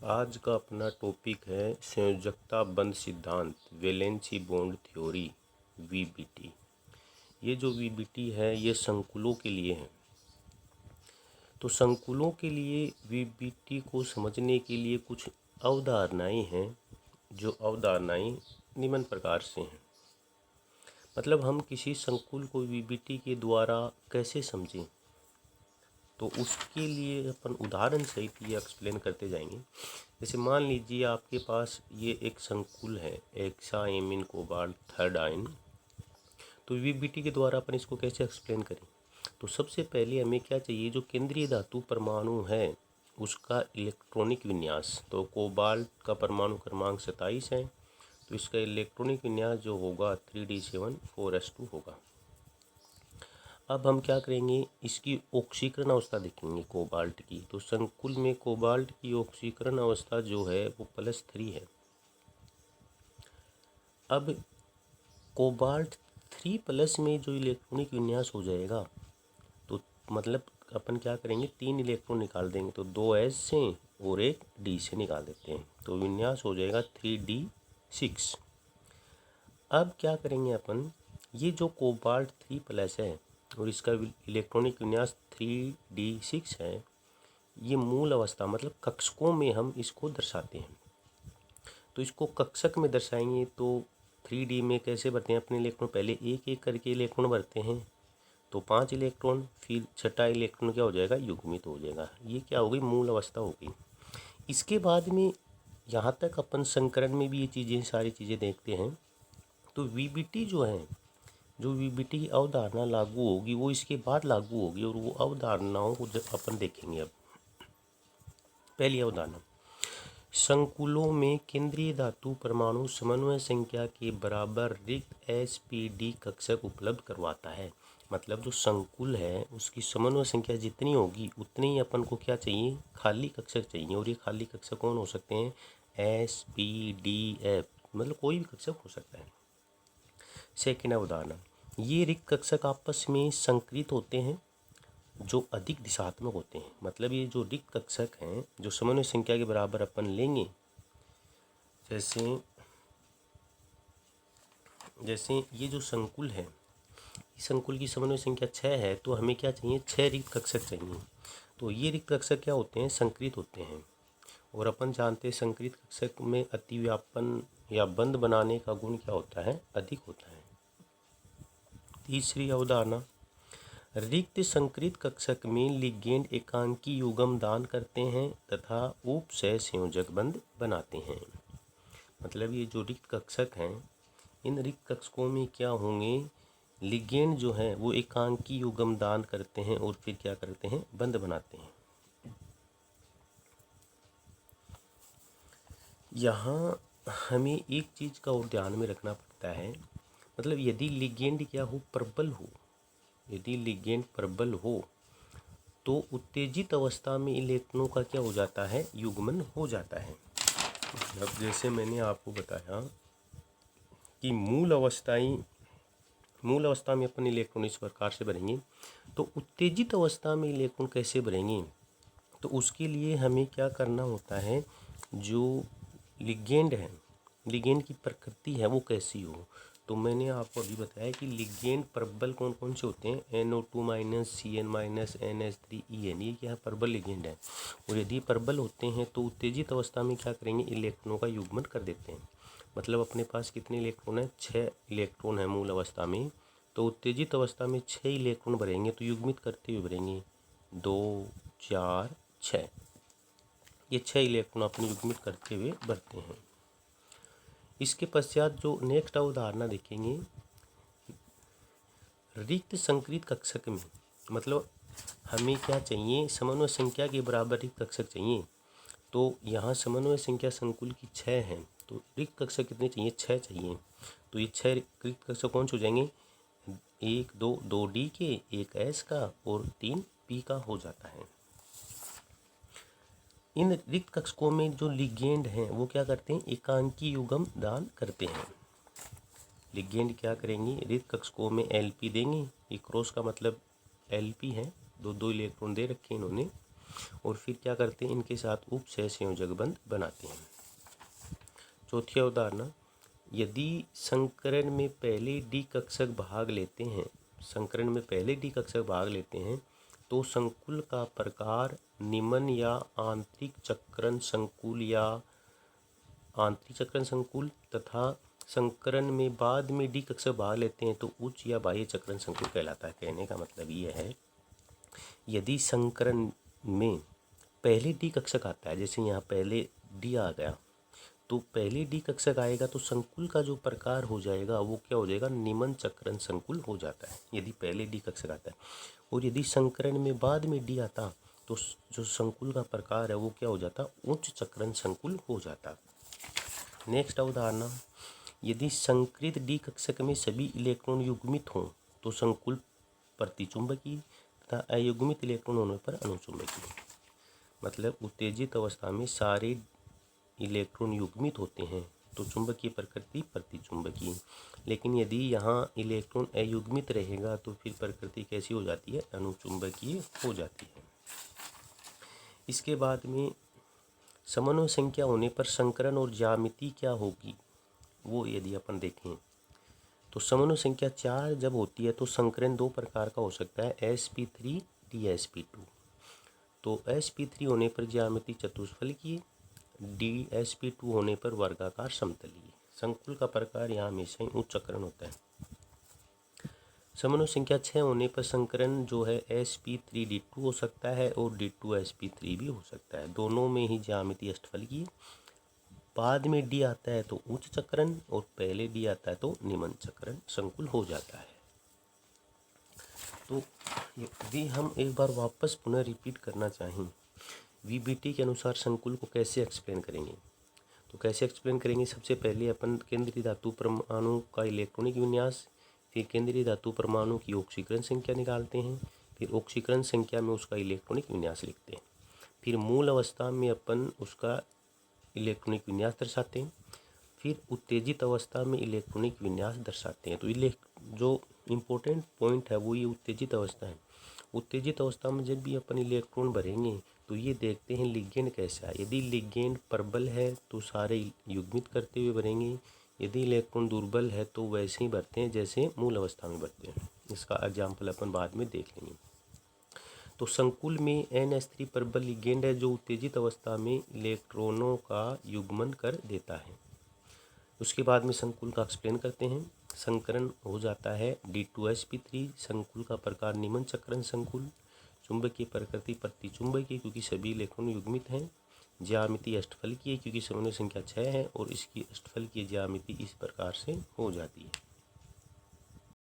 आज का अपना टॉपिक है संयोजकता बंध सिद्धांत, वैलेंसी बॉन्ड थ्योरी, वीबीटी। ये जो वीबीटी है ये संकुलों के लिए है। तो संकुलों के लिए वीबीटी को समझने के लिए कुछ अवधारणाएं हैं, जो अवधारणाएं निम्न प्रकार से हैं। मतलब हम किसी संकुल को वीबीटी के द्वारा कैसे समझें, तो उसके लिए अपन उदाहरण सहित ये एक्सप्लेन करते जाएंगे। जैसे मान लीजिए आपके पास ये एक संकुल है, हेक्साएमीन कोबाल्ट थर्ड आयन। तो वीबीटी के द्वारा अपन इसको कैसे एक्सप्लेन करें। तो सबसे पहले हमें क्या चाहिए, जो केंद्रीय धातु परमाणु है उसका इलेक्ट्रॉनिक विन्यास। तो कोबाल्ट का परमाणु क्रमांक 27 है, तो इसका इलेक्ट्रॉनिक विन्यास जो होगा 3d7 4s2 होगा। अब हम क्या करेंगे, इसकी ऑक्सीकरण अवस्था देखेंगे कोबाल्ट की। तो संकुल में कोबाल्ट की ऑक्सीकरण अवस्था जो है वो +3 है। अब कोबाल्ट 3+ में जो इलेक्ट्रॉनिक विन्यास हो जाएगा, तो मतलब अपन क्या करेंगे, 3 इलेक्ट्रॉन निकाल देंगे। तो 2s से और एक d से निकाल देते हैं, तो विन्यास हो जाएगा 3d6। अब क्या करेंगे अपन, ये जो कोबाल्ट 3+ है और इसका इलेक्ट्रॉनिक विन्यास 3d6 है, ये मूल अवस्था मतलब कक्षकों में हम इसको दर्शाते हैं। तो इसको कक्षक में दर्शाएंगे तो 3d में कैसे भरते हैं अपने इलेक्ट्रॉन, पहले एक एक करके इलेक्ट्रॉन भरते हैं, तो 5 इलेक्ट्रॉन, फिर छठा इलेक्ट्रॉन क्या हो जाएगा, युग्मित हो जाएगा। ये क्या हो गई, मूल अवस्था हो गई। इसके बाद में यहाँ तक अपन संकरण में भी ये चीज़ें सारी चीज़ें देखते हैं। तो वीबीटी जो है, जो वीबीटी की अवधारणा लागू होगी वो इसके बाद लागू होगी, और वो अवधारणाओं को जब अपन देखेंगे। अब पहली अवधारणा, संकुलों में केंद्रीय धातु परमाणु समन्वय संख्या के बराबर रिक्त एसपीडी कक्षक उपलब्ध करवाता है। मतलब जो संकुल है उसकी समन्वय संख्या जितनी होगी उतनी ही अपन को क्या चाहिए, खाली कक्षक चाहिए। और ये खाली कक्षक कौन हो सकते हैं, SPDF, मतलब कोई भी कक्षक हो सकता है। सेकेंड अवधारणा, ये रिक्त कक्षक आपस में संकृत होते हैं जो अधिक दिशात्मक होते हैं। मतलब ये जो रिक्त कक्षक हैं जो समन्वय संख्या के बराबर अपन लेंगे, जैसे ये जो संकुल है, इस संकुल की समन्वय संख्या 6 है, तो हमें क्या चाहिए, 6 रिक्त कक्षक चाहिए। तो ये रिक्त कक्षक क्या होते हैं, संकृत होते हैं। और अपन जानते हैं संकृत कक्षक में अतिव्यापन या बंध बनाने का गुण क्या होता है, अधिक होता है। तीसरी अवधारणा, रिक्त संकृत कक्षक में लिगेंड एकांकी युग्म दान करते हैं तथा उप सहसंयोजक बंध बनाते हैं। मतलब ये जो रिक्त कक्षक हैं, इन रिक्त कक्षकों में क्या होंगे, लिगेंड जो है वो एकांकी युग्म दान करते हैं और फिर क्या करते हैं, बंध बनाते हैं। यहाँ हमें एक चीज़ का और ध्यान में रखना पड़ता है। मतलब यदि लिगेंड क्या हो, प्रबल हो, यदि लिगेंड प्रबल हो तो उत्तेजित अवस्था में इलेक्ट्रॉनों का क्या हो जाता है, युग्मन हो जाता है। मतलब जैसे मैंने आपको बताया कि मूल अवस्था में अपन इलेक्ट्रॉन इस प्रकार से भरेंगे, तो उत्तेजित अवस्था में इलेक्ट्रॉन कैसे भरेंगे, तो उसके लिए हमें क्या करना होता है, जो लिगेंड है, लिगेंड की प्रकृति है वो कैसी हो। तो मैंने आपको अभी बताया कि लिगेंड प्रबल कौन कौन से होते हैं, NO2- CN- NH3EN, ये क्या है, प्रबल लिगेंड है। और यदि प्रबल होते हैं तो उत्तेजित अवस्था में क्या करेंगे, इलेक्ट्रॉनों का युग्मन कर देते हैं। मतलब अपने पास कितने इलेक्ट्रॉन है, 6 इलेक्ट्रॉन है मूल अवस्था में, तो उत्तेजित अवस्था में 6 इलेक्ट्रॉन भरेंगे, तो युग्मित करते हुए भरेंगे 2 4 6, ये 6 इलेक्ट्रॉन अपने युग्मित करते हुए भरते हैं। इसके पश्चात जो नेक्स्ट अवधारणा देखेंगे, रिक्त संकृत कक्षक में, मतलब हमें क्या चाहिए, समन्वय संख्या के बराबर रिक्त कक्षक चाहिए। तो यहाँ समन्वय संख्या संकुल की 6 है, तो रिक्त कक्षक कितने चाहिए, 6 चाहिए। तो ये 6 रिक्त कक्षक कौन से हो जाएंगे, 1 2 D के, 1 S का और 3 P का हो जाता है। इन रिक्त कक्षकों में जो लिगेंड हैं वो क्या करते हैं, एकांकी युग्म दान करते हैं। लिगेंड क्या करेंगे, रिक्त कक्षकों में LP देंगे, ये क्रॉस का मतलब LP है, 2 इलेक्ट्रॉन दे रखे हैं इन्होंने। और फिर क्या करते हैं, इनके साथ उप सहसंयोजक बंध बनाते हैं। चौथी अवधारणा, यदि संकरण में पहले डी कक्षक भाग लेते हैं, संकरण में पहले डी कक्षक भाग लेते हैं तो संकुल का प्रकार निमन या आंतरिक चक्रण संकुल या आंतरिक चक्रण संकुल तथा संकरण में बाद में डी कक्षक भाग लेते हैं तो उच्च या बाह्य चक्रण संकुल कहलाता है। कहने का मतलब ये है, यदि संकरण में पहले डी कक्षक आता है, जैसे यहाँ पहले डी आ गया, तो पहले डी कक्षक आएगा तो संकुल का जो प्रकार हो जाएगा वो क्या हो जाएगा, निमन चक्रण संकुल हो जाता है, यदि पहले डी कक्षक आता है। और यदि संकरण में बाद में डी आता तो जो संकुल का प्रकार है वो क्या हो जाता, उच्च चक्रण संकुल हो जाता। नेक्स्ट अवधारणा, यदि संकृत डी कक्षक में सभी इलेक्ट्रॉन युग्मित हों तो संकुल प्रतिचुंबकीय तथा अयुग्मित इलेक्ट्रॉन होने पर अनुचुंबकीय। मतलब उत्तेजित अवस्था में सारे इलेक्ट्रॉन युग्मित होते हैं तो चुंबकीय प्रकृति प्रतिचुंबकीय, लेकिन यदि यहाँ इलेक्ट्रॉन अयुग्मित रहेगा तो फिर प्रकृति कैसी हो जाती है, अनुचुंबकीय हो जाती है। इसके बाद में समन्वय संख्या होने पर संकरण और ज्यामिति क्या होगी, वो यदि अपन देखें तो समन्वय संख्या 4 जब होती है तो संकरण दो प्रकार का हो सकता है, sp3 dsp2। तो sp3 होने पर ज्यामिति चतुष्फलकीय, dsp2 होने पर वर्गाकार समतलीय। संकुल का प्रकार यहाँ हमेशा ही उच्च चक्रण होता है। समन्वय संख्या 6 होने पर संकरण जो है sp3d2 हो सकता है और d2sp3 भी हो सकता है, दोनों में ही ज्यामिति अष्टफलकीय। बाद में डी आता है तो उच्च चक्रण और पहले डी आता है तो निम्न चक्रण संकुल हो जाता है। तो यदि हम एक बार वापस पुनः रिपीट करना चाहें, वीबीटी के अनुसार संकुल को कैसे एक्सप्लेन करेंगे, तो कैसे एक्सप्लेन करेंगे, सबसे पहले अपन केंद्रीय धातु परमाणु का इलेक्ट्रॉनिक विन्यास, फिर केंद्रीय धातु परमाणु की ऑक्सीकरण संख्या निकालते हैं, फिर ऑक्सीकरण संख्या में उसका इलेक्ट्रॉनिक विन्यास लिखते हैं, फिर मूल अवस्था में अपन उसका इलेक्ट्रॉनिक विन्यास दर्शाते हैं, फिर उत्तेजित अवस्था में इलेक्ट्रॉनिक विन्यास दर्शाते हैं। तो जो इम्पोर्टेंट पॉइंट है वो ये उत्तेजित अवस्था है। उत्तेजित अवस्था में जब भी अपन इलेक्ट्रॉन भरेंगे तो ये देखते हैं लिगेंड कैसा है, यदि लिगेंड प्रबल है तो सारे युग्मित करते हुए भरेंगे, यदि इलेक्ट्रॉन दुर्बल है तो वैसे ही भरते हैं जैसे मूल अवस्था में भरते हैं। इसका एग्जाम्पल अपन बाद में देख लेंगे। तो संकुल में NH3 प्रबल लिगेंड है जो उत्तेजित अवस्था में इलेक्ट्रॉनों का युग्मन कर देता है। उसके बाद में संकुल का एक्सप्लेन करते हैं। संकरण हो जाता है D2sp3, संकुल का प्रकार निम्न चक्रण संकुल, चुंबकीय प्रकृति प्रतिचुंबकीय क्योंकि सभी इलेक्ट्रॉन युग्मित हैं, ज्यामिति अष्टफलकीय क्योंकि समन्वय संख्या 6 है और इसकी अष्टफलकीय ज्यामिति इस प्रकार से हो जाती है।